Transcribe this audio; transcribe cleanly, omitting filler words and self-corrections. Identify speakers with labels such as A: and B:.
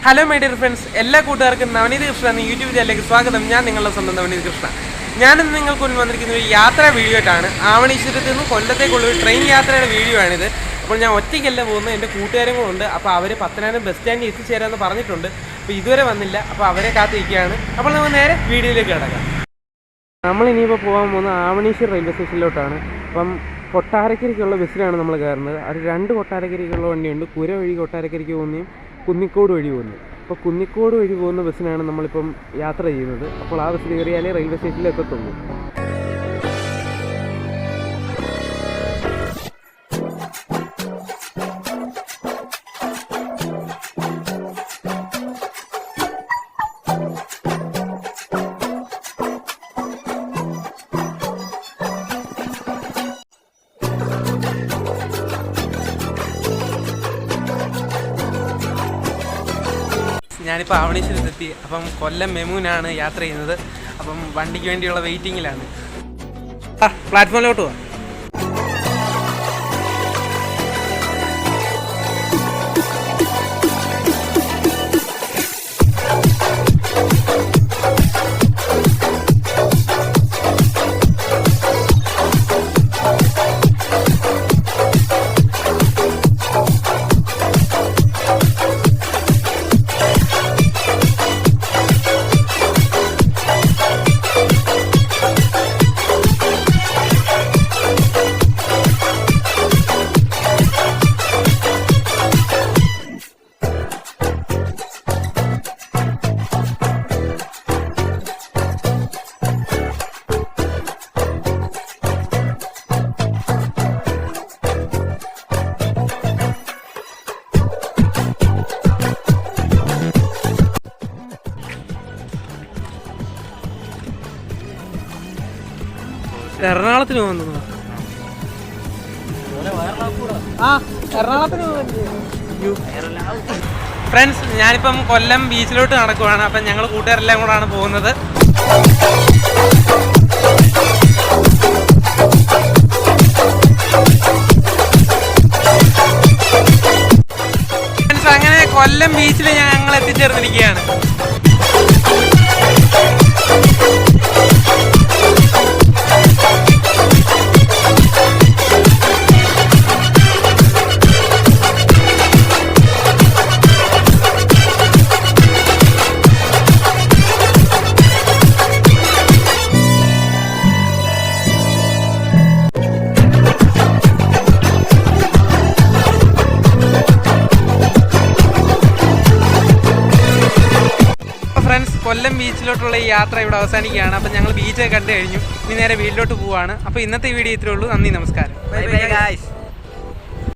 A: Hello my dear friends, എല്ലാ കൂട്ടുകാർക്കും നവനീത് കൃഷ്ണ എന്ന യൂട്യൂബ് ചാനലിലേക്ക് സ്വാഗതം. ഞാൻ നിങ്ങളുടെ സ്വന്തം നവനീത് കൃഷ്ണ. ഞാനിന്ന് നിങ്ങൾക്ക് മുന്നിൽ വന്നിരിക്കുന്ന ഒരു യാത്രാ വീഡിയോ ആയിട്ടാണ്. ആവണീശ്വരത്ത് നിന്ന് കൊല്ലത്തേക്കുള്ള ഒരു ട്രെയിൻ യാത്രയുടെ വീഡിയോ ആണിത്. അപ്പോൾ ഞാൻ ഒറ്റയ്ക്കല്ല പോകുന്നത്, എൻ്റെ കൂട്ടുകാരും കൂടെ ഉണ്ട്. അപ്പോൾ അവർ പത്തനാപുരം ബസ് സ്റ്റാൻഡിൽ എത്തിച്ചേരാമെന്ന് പറഞ്ഞിട്ടുണ്ട്. അപ്പോൾ ഇതുവരെ വന്നില്ല, അപ്പോൾ അവരെ കാത്തിരിക്കുകയാണ്. അപ്പോൾ നമുക്ക് നേരെ വീഡിയോയിലേക്ക് കിടക്കാം. നമ്മളിനിയിപ്പോൾ പോകാൻ പോകുന്നത് ആവണീശ്വരം റെയിൽവേ സ്റ്റേഷനിലോട്ടാണ്. അപ്പം കൊട്ടാരക്കരയ്ക്കുള്ള ബസ്സിലാണ് നമ്മൾ കയറുന്നത്. അത് രണ്ട് കൊട്ടാരക്കരയ്ക്കുള്ള വണ്ടിയുണ്ട്. കുര വഴി കൊട്ടാരക്കരയ്ക്ക് പോകുന്നതും കുന്നിക്കോട് വഴി പോകുന്നു. അപ്പോൾ കുന്നിക്കോട് വഴി പോകുന്ന ബസ്സിനാണ് നമ്മളിപ്പം യാത്ര ചെയ്യുന്നത്. അപ്പോൾ ആ ബസ്സിൽ കയറിയാലേ റെയിൽവേ സ്റ്റേഷനിൽ എത്തത്തുള്ളൂ. ഞാനിപ്പോൾ ആവണീശ്വരത്തെത്തി. അപ്പം കൊല്ലം മെമുവിനാണ് യാത്ര ചെയ്യുന്നത്. അപ്പം വണ്ടിക്ക് വേണ്ടിയുള്ള വെയിറ്റിങ്ങിലാണ്. പ്ലാറ്റ്ഫോമിലോട്ട് പോവാം. എറണാകുളത്തിന് പോകുന്നു. എറണാകുളത്തിന് ഫ്രണ്ട്സ്, ഞാനിപ്പം കൊല്ലം ബീച്ചിലോട്ട് നടക്കുവാണ്. അപ്പം ഞങ്ങൾ കൂട്ടുകാരെല്ലാം കൂടാണ് പോകുന്നത്. ഫ്രണ്ട്സ്, അങ്ങനെ കൊല്ലം ബീച്ചിൽ ഞങ്ങൾ എത്തിച്ചേർന്നിരിക്കുകയാണ്. കൊല്ലം ബീച്ചിലോട്ടുള്ള ഈ യാത്ര ഇവിടെ അവസാനിക്കുകയാണ്. അപ്പം ഞങ്ങൾ ബീച്ചൊക്കെ കണ്ടു കഴിഞ്ഞു. ഇനി നേരെ വീട്ടിലോട്ട് പോവുകയാണ്. അപ്പോൾ ഇന്നത്തെ വീഡിയോ ഇത്രയേ ഉള്ളൂ. നന്ദി, നമസ്കാരം. Bye bye guys.